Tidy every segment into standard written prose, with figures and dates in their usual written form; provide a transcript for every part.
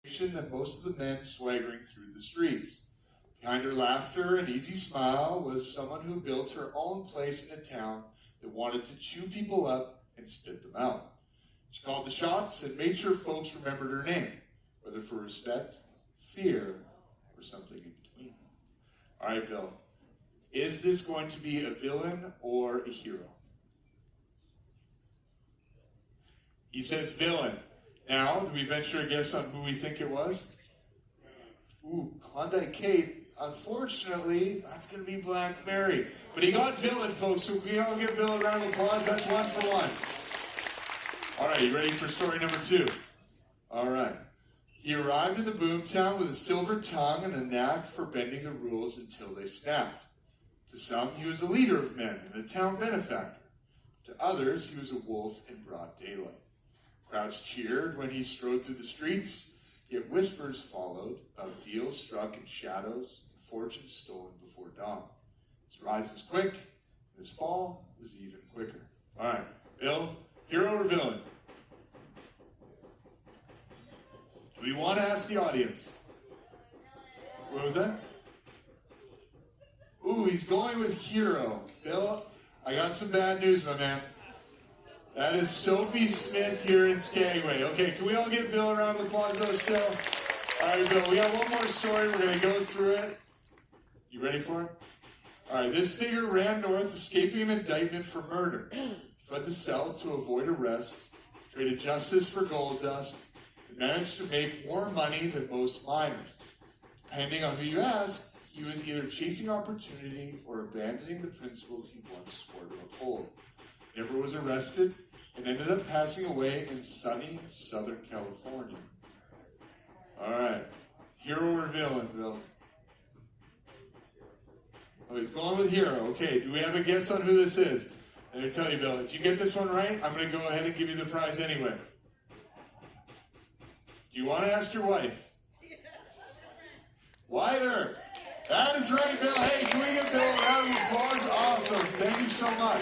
than most of the men swaggering through the streets. Behind her laughter and easy smile was someone who built her own place in a town that wanted to chew people up and spit them out. She called the shots and made sure folks remembered her name, whether for respect, fear, or something in between. All right, Bill, is this going to be a villain or a hero? He says villain. Now, do we venture a guess on who we think it was? Ooh, Klondike Kate. Unfortunately, that's going to be Black Mary. But he got villain, folks, so we all give Bill a round of applause. That's 1 for 1. All right, you ready for story number 2? All right. He arrived in the boomtown with a silver tongue and a knack for bending the rules until they snapped. To some, he was a leader of men and a town benefactor. To others, he was a wolf in broad daylight. Crowds cheered when he strode through the streets, yet whispers followed of deals struck in shadows and fortunes stolen before dawn. His rise was quick, and his fall was even quicker. All right, Bill, hero or villain? Do we want to ask the audience? What was that? Ooh, he's going with hero. Bill, I got some bad news, my man. That is Sophie Smith here in Skagway. Okay, can we all give Bill a round of applause though still? All right, Bill, we got one more story. We're going to go through it. You ready for it? All right, this figure ran north, escaping an indictment for murder. He fled the cell to avoid arrest, traded justice for gold dust, and managed to make more money than most miners. Depending on who you ask, he was either chasing opportunity or abandoning the principles he once swore to uphold. Never was arrested, and ended up passing away in sunny Southern California. All right. Hero or villain, Bill? Oh, he's going with hero. Okay, do we have a guess on who this is? Let me tell you, Bill, if you get this one right, I'm going to go ahead and give you the prize anyway. Do you want to ask your wife? Wider. That is right, Bill. Hey, can we give Bill a round of applause? Awesome. Thank you so much.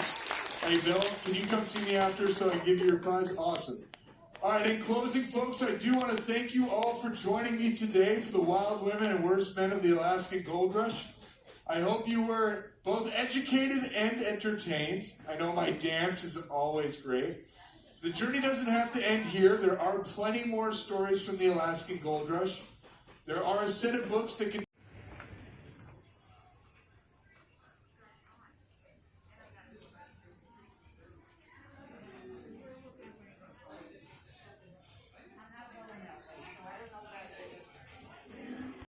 Hey, Bill, can you come see me after so I can give you your prize? Awesome. All right, in closing, folks, I do want to thank you all for joining me today for the Wild Women and Worst Men of the Alaskan Gold Rush. I hope you were both educated and entertained. I know my dance is always great. The journey doesn't have to end here. There are plenty more stories from the Alaskan Gold Rush. There are a set of books that can